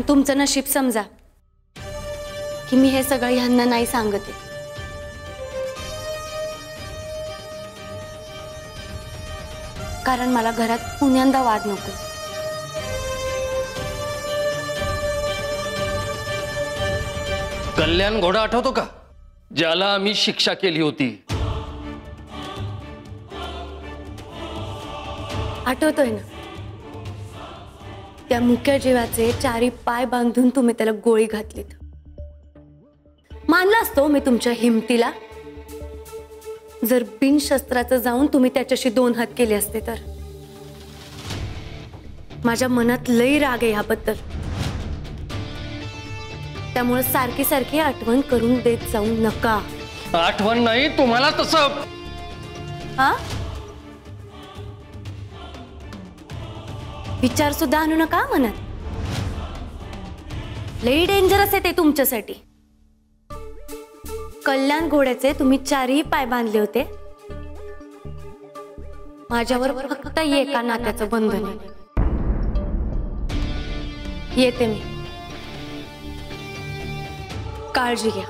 तुमचं नशीब समजा की मी हे सगळं ह्यांना नाही सांगते। कारण मला घरात पुण्यांदा वाद नको। कल्याण घोडा आठवतो का, ज्याला आम्ही शिक्षा केली होती? आठवतोय ना? त्या मुक्या जीवाचे चारी पाय बांधून तुम्ही त्याला गोळी घातलीत। मानला असतो मी तुमच्या हिमतीला, जर बिनशस्त्राचं जाऊन तुम्ही त्याच्याशी 2 हात केले असते तर। माझ्या मनात लई राग आहे ह्याबद्दल, त्यामुळे सारखी सारखी आठवण करून देत जाऊ नका। आठवण नाही तुम्हाला तसं। हा, विचार सुद्धा आणू नका मनात। लई डेंजरस आहे ते तुमच्यासाठी। कल्याण घोड्याचे तुम्ही 4ही पाय बांधले होते, माझ्यावर फक्त एका नात्याचं बंधन आहे। येते मी, काळजी घ्या।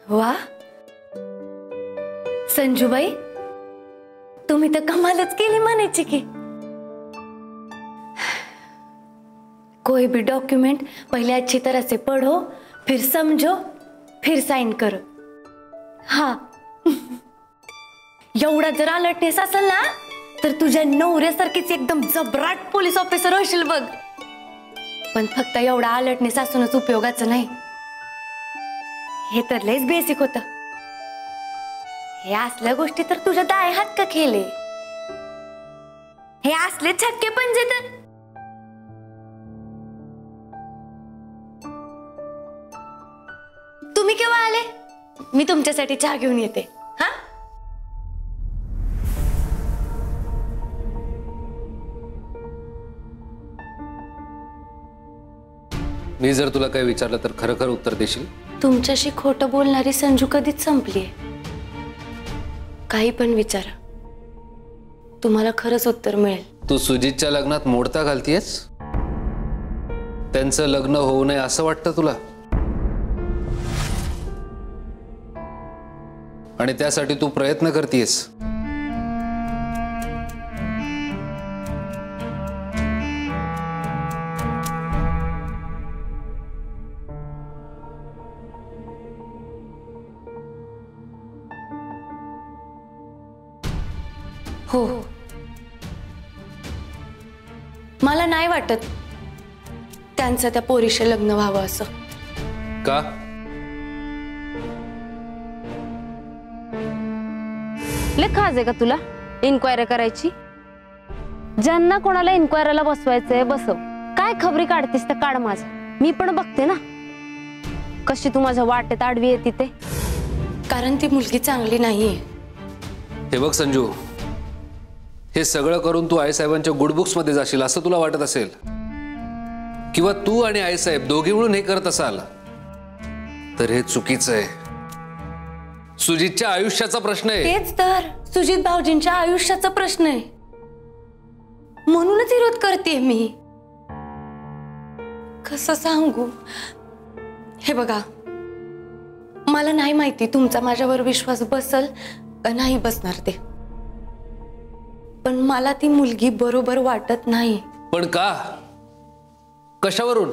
वाह संजूबाई, तुम्ही तर कमालच केली म्हणायची की। कोई भी डॉक्यूमेंट पहले अच्छी तरह से पढ़ो, फिर समझो, फिर साइन करो। हाँ एवढा जर अलर्टनेस असेल ना तर तुझ्या नवऱ्यासारखीच एकदम जबराट पोलीस ऑफिसर होशील बघ। पण फक्त एवढा अलर्टनेस असूनच उपयोगाचं नाही, हे तर लयच बेसिक होतं। हे असल्या गोष्टी तर तुझ्या दाय हात का खेळे, हे असले छक्के पंजे तर। तुम्ही केव्हा आले? मी तुमच्यासाठी चहा घेऊन येते। हा, मी जर तुला काही विचारलं तर खरं खरं उत्तर देशील? तुमच्याशी खोटं बोलणारी संजू कधीच संपलीये। काही पण विचारा, तुम्हाला खरंच उत्तर मिळेल। तू सुजितच्या लग्नात मोडता घालतीयस? त्यांचं लग्न होऊ नये असं वाटतं तुला? आणि त्यासाठी तू प्रयत्न करतीयस? हो, मला नाही वाटत त्यांचं त्या पोरीशी लग्न व्हावं असं। का? लय खाज आहे का तुला इन्क्वायरी करायची? ज्यांना कोणाला इन्क्वायरीला बसवायचंय बसव, काय खबरी काढतीस तर काढ, माझं मी पण बघते ना कशी तू माझ्या वाटेत आडवी येते ते। कारण ती मुलगी चांगली नाहीये। हे बघ संजू, हे सगळं करून तू आईसाहेबांच्या गुड बुक्स मध्ये जाशील असं तुला वाटत असेल, किंवा तू आणि आईसाहेब दोघे मिळून हे करत असाल तर हे चुकीचं आहे। सुजितच्या आयुष्याचा प्रश्न आहे। तेच तर सुजित भाऊजींच्या आयुष्याचा प्रश्न आहे, म्हणूनच विरोध करते मी। कसं सांगू? हे बघा, मला नाही माहिती तुमचा माझ्यावर विश्वास बसल का नाही बसणार ते, पण मला ती मुलगी बरोबर वाटत नाही। पण का? कशावरून?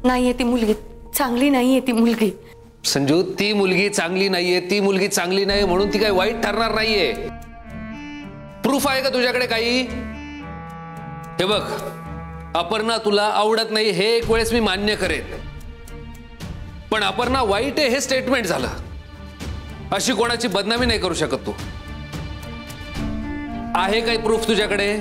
नाहीये ती मुलगी चांगली, नाहीये ती मुलगी। संजू, ती मुलगी चांगली नाहीये, ती मुलगी चांगली नाही म्हणून ती काही वाईट ठरणार नाहीये। प्रूफ आहे का तुझ्याकडे काही? हे बघ, अपर्णा तुला आवडत नाही हे एक वेळेस मी मान्य करेन, पण अपर्णा वाईट आहे हे स्टेटमेंट झालं, अशी कोणाची बदनामी नाही करू शकत तू। आहे काही प्रूफ तुझ्याकडे?